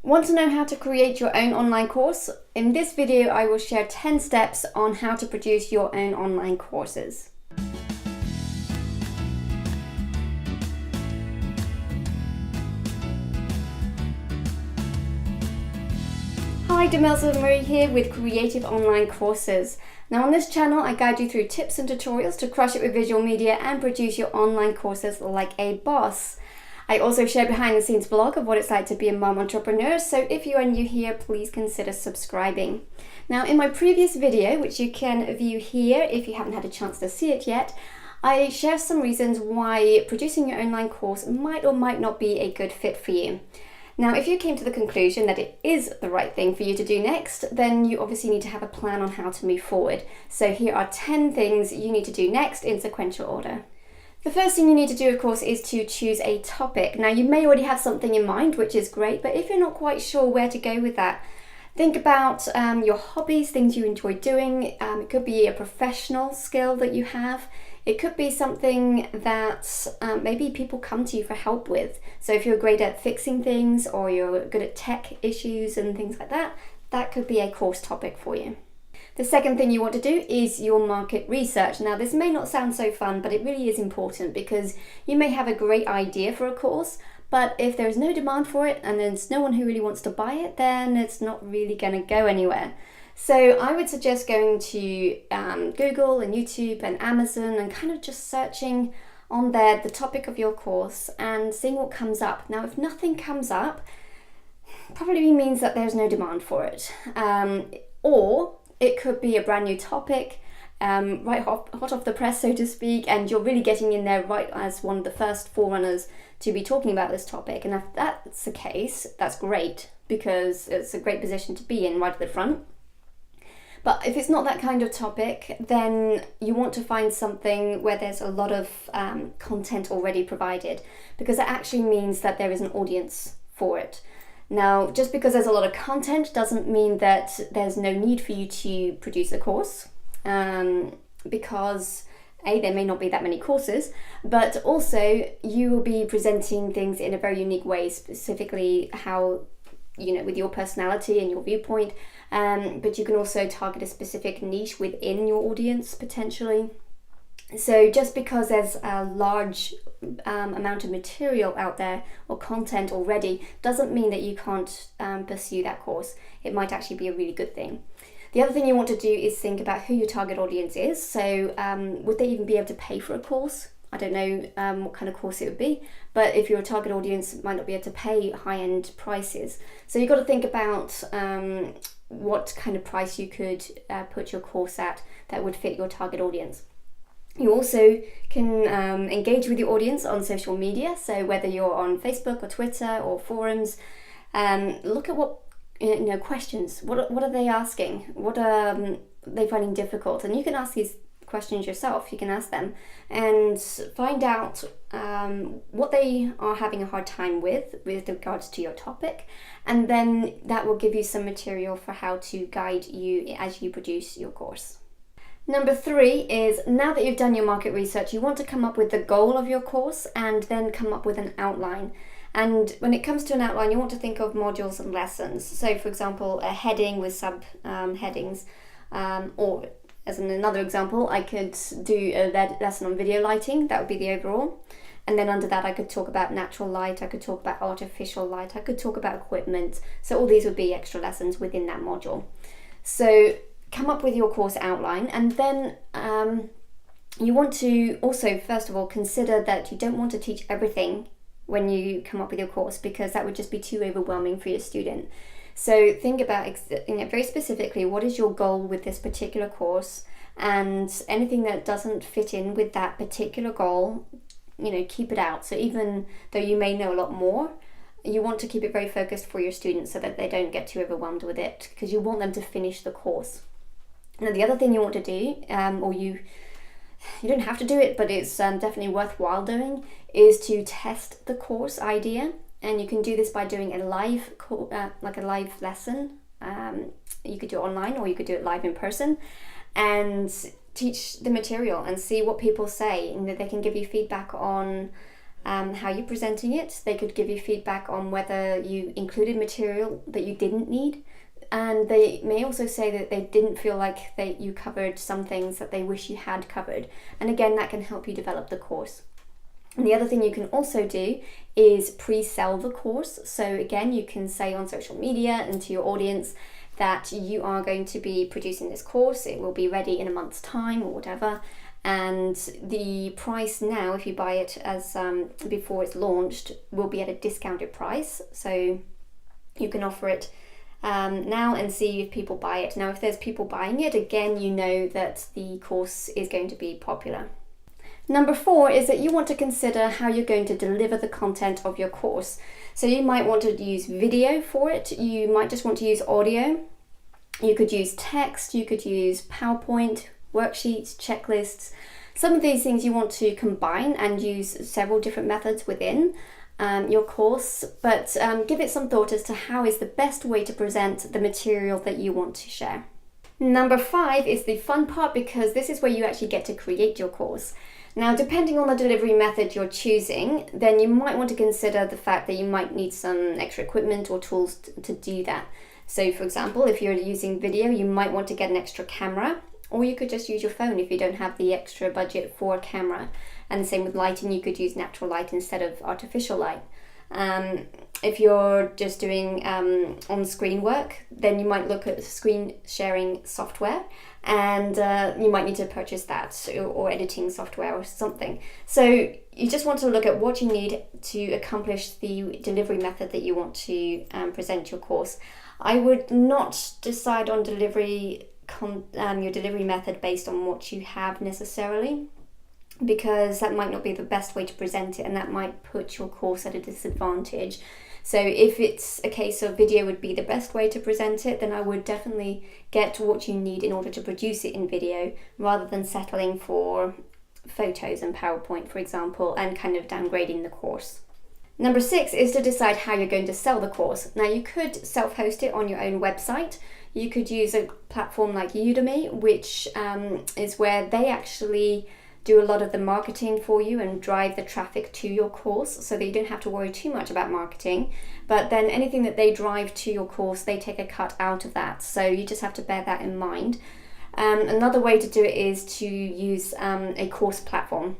Want to know how to create your own online course? In this video, I will share 10 steps on how to produce your own online courses. Hi, Demelza Marie here with Creative Online Courses. Now on this channel, I guide you through tips and tutorials to crush it with visual media and produce your online courses like a boss. I also share behind the scenes vlog of what it's like to be a mom entrepreneur, so if you are new here, please consider subscribing. Now in my previous video, which you can view here if you haven't had a chance to see it yet, I share some reasons why producing your online course might or might not be a good fit for you. Now, if you came to the conclusion that it is the right thing for you to do next, then you obviously need to have a plan on how to move forward. So here are 10 things you need to do next in sequential order. The first thing you need to do, of course, is to choose a topic. Now, you may already have something in mind, which is great, but if you're not quite sure where to go with that, think about your hobbies, things you enjoy doing. It could be a professional skill that you have. It could be something that maybe people come to you for help with. So if you're great at fixing things or you're good at tech issues and things like that, that could be a course topic for you. The second thing you want to do is your market research. Now this may not sound so fun, but it really is important because you may have a great idea for a course, but if there's no demand for it and there's no one who really wants to buy it, then it's not really going to go anywhere. So I would suggest going to Google and YouTube and Amazon and kind of just searching on there the topic of your course and seeing what comes up. Now if nothing comes up, probably means that there's no demand for it. Or it could be a brand new topic, hot off the press, so to speak, and you're really getting in there right as one of the first forerunners to be talking about this topic. And if that's the case, that's great because it's a great position to be in right at the front. But if it's not that kind of topic, then you want to find something where there's a lot of content already provided, because that actually means that there is an audience for it. Now, just because there's a lot of content doesn't mean that there's no need for you to produce a course, because A, there may not be that many courses, but also you will be presenting things in a very unique way, specifically how, with your personality and your viewpoint, but you can also target a specific niche within your audience potentially. So just because there's a large amount of material out there or content already doesn't mean that you can't pursue that course. It might actually be a really good thing. The other thing you want to do is think about who your target audience is. So would they even be able to pay for a course? I don't know what kind of course it would be, but if your target audience might not be able to pay high-end prices. So you've got to think about what kind of price you could put your course at that would fit your target audience. You also can engage with your audience on social media. So whether you're on Facebook or Twitter or forums, look at what questions. What are they asking? What are they finding difficult? And you can ask these questions yourself. You can ask them and find out what they are having a hard time with regards to your topic, and then that will give you some material for how to guide you as you produce your course. Number 3 is, now that you've done your market research, you want to come up with the goal of your course and then come up with an outline. And when it comes to an outline, you want to think of modules and lessons. So for example, a heading with sub-headings, or as another example, I could do a lesson on video lighting. That would be the overall. And then under that, I could talk about natural light, I could talk about artificial light, I could talk about equipment. So all these would be extra lessons within that module. So come up with your course outline, and then you want to also, first of all, consider that you don't want to teach everything when you come up with your course, because that would just be too overwhelming for your student. So think about very specifically, what is your goal with this particular course, and anything that doesn't fit in with that particular goal, keep it out. So even though you may know a lot more, you want to keep it very focused for your students so that they don't get too overwhelmed with it, because you want them to finish the course. Now the other thing you want to do, or you don't have to do it, but it's definitely worthwhile doing, is to test the course idea. And you can do this by doing a live lesson. You could do it online, or you could do it live in person, and teach the material and see what people say, and that they can give you feedback on how you're presenting it. They could give you feedback on whether you included material that you didn't need. And they may also say that they didn't feel like you covered some things that they wish you had covered. And again, that can help you develop the course. And the other thing you can also do is pre-sell the course. So again, you can say on social media and to your audience that you are going to be producing this course. It will be ready in a month's time or whatever. And the price now, if you buy it as before it's launched, will be at a discounted price. So you can offer it now and see if people buy it. Now, if there's people buying it, again, you know that the course is going to be popular. Number 4 is that you want to consider how you're going to deliver the content of your course. So you might want to use video for it. You might just want to use audio. You could use text. You could use PowerPoint, worksheets, checklists. Some of these things you want to combine and use several different methods within your course, but give it some thought as to how is the best way to present the material that you want to share. Number 5 is the fun part, because this is where you actually get to create your course. Now, depending on the delivery method you're choosing, then you might want to consider the fact that you might need some extra equipment or tools to do that. So for example, if you're using video, you might want to get an extra camera, or you could just use your phone if you don't have the extra budget for a camera. And the same with lighting, you could use natural light instead of artificial light. If you're just doing on-screen work, then you might look at screen sharing software, and you might need to purchase that, or editing software or something. So you just want to look at what you need to accomplish the delivery method that you want to present your course. I would not decide on your delivery method based on what you have necessarily, because that might not be the best way to present it, and that might put your course at a disadvantage. So if it's a case of video would be the best way to present it, then I would definitely get what you need in order to produce it in video, rather than settling for photos and PowerPoint, for example, and kind of downgrading the course. Number 6 is to decide how you're going to sell the course. Now, you could self-host it on your own website. You could use a platform like Udemy, which is where they actually do a lot of the marketing for you and drive the traffic to your course, so that you don't have to worry too much about marketing. But then anything that they drive to your course, they take a cut out of that. So you just have to bear that in mind. Another way to do it is to use a course platform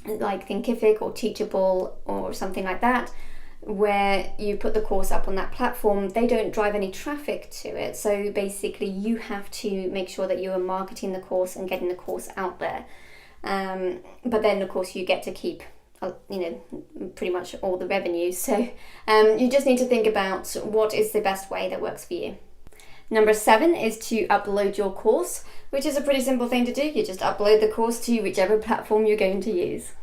like Thinkific or Teachable or something like that, where you put the course up on that platform. They don't drive any traffic to it. So basically you have to make sure that you are marketing the course and getting the course out there. But then of course you get to keep pretty much all the revenue. So you just need to think about what is the best way that works for you. Number 7 is to upload your course, which is a pretty simple thing to do. You just upload the course to whichever platform you're going to use.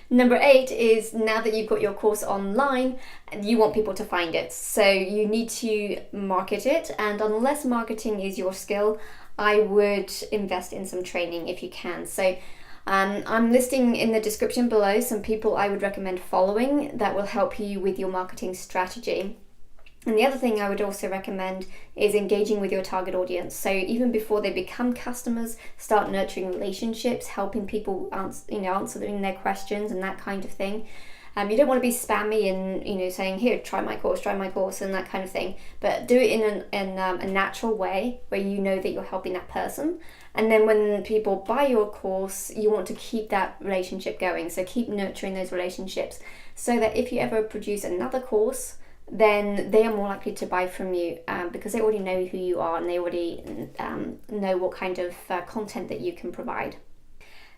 Number 8 is, now that you've got your course online, you want people to find it. So you need to market it, and unless marketing is your skill, I would invest in some training if you can. So I'm listing in the description below some people I would recommend following that will help you with your marketing strategy. And the other thing I would also recommend is engaging with your target audience. So even before they become customers, start nurturing relationships, helping people answering their questions and that kind of thing. You don't want to be spammy and saying, here, try my course and that kind of thing. But do it in a natural way where you know that you're helping that person. And then when people buy your course, you want to keep that relationship going. So keep nurturing those relationships, so that if you ever produce another course, then they are more likely to buy from you, because they already know who you are and they already know what kind of content that you can provide.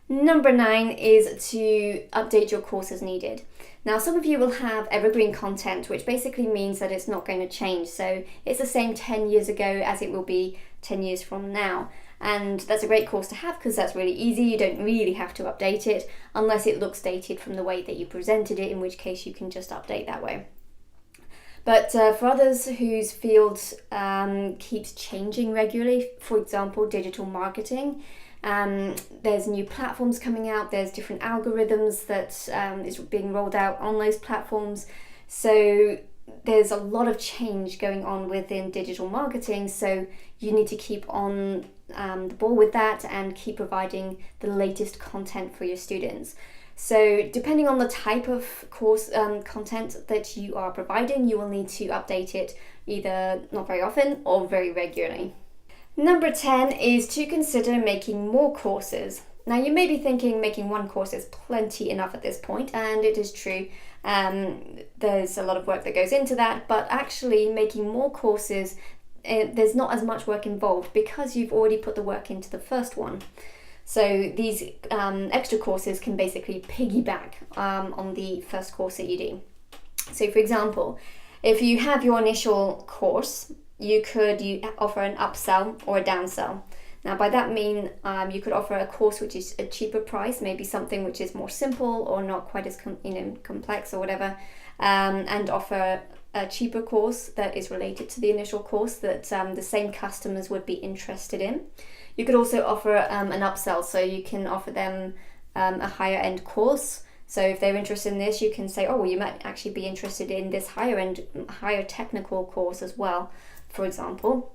Number 9 is to update your course as needed. Now, some of you will have evergreen content, which basically means that it's not going to change. So it's the same 10 years ago as it will be 10 years from now. And that's a great course to have, because that's really easy. You don't really have to update it unless it looks dated from the way that you presented it, in which case you can just update that way. But for others whose field keeps changing regularly, for example, digital marketing, there's new platforms coming out, there's different algorithms that is being rolled out on those platforms. So there's a lot of change going on within digital marketing, so you need to keep on the ball with that and keep providing the latest content for your students. So depending on the type of course content that you are providing, you will need to update it either not very often or very regularly. Number 10 is to consider making more courses. Now you may be thinking making one course is plenty enough at this point, and it is true. There's a lot of work that goes into that, but actually making more courses, there's not as much work involved because you've already put the work into the first one. So these extra courses can basically piggyback on the first course that you do. So for example, if you have your initial course, you offer an upsell or a downsell. Now by that mean you could offer a course which is a cheaper price, maybe something which is more simple or not quite as complex or whatever, and offer a cheaper course that is related to the initial course that the same customers would be interested in. You could also offer an upsell, so you can offer them a higher end course. So if they're interested in this, you can say, oh, well, you might actually be interested in this higher technical course as well, for example.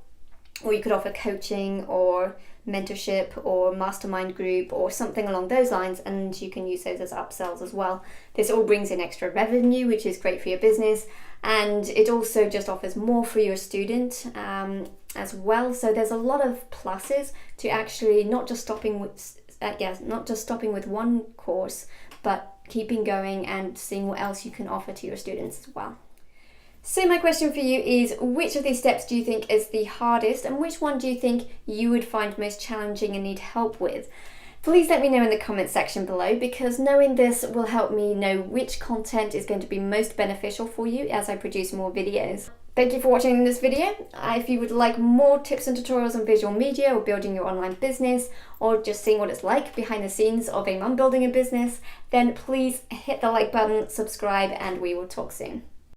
Or you could offer coaching or mentorship or mastermind group or something along those lines, and you can use those as upsells as well. This all brings in extra revenue, which is great for your business, and it also just offers more for your student as well. So there's a lot of pluses to actually not just stopping with one course, but keeping going and seeing what else you can offer to your students as well. So my question for you is, which of these steps do you think is the hardest, and which one do you think you would find most challenging and need help with? Please let me know in the comment section below, because knowing this will help me know which content is going to be most beneficial for you as I produce more videos. Thank you for watching this video. If you would like more tips and tutorials on visual media or building your online business, or just seeing what it's like behind the scenes of a mum building a business, then please hit the like button, subscribe, and we will talk soon.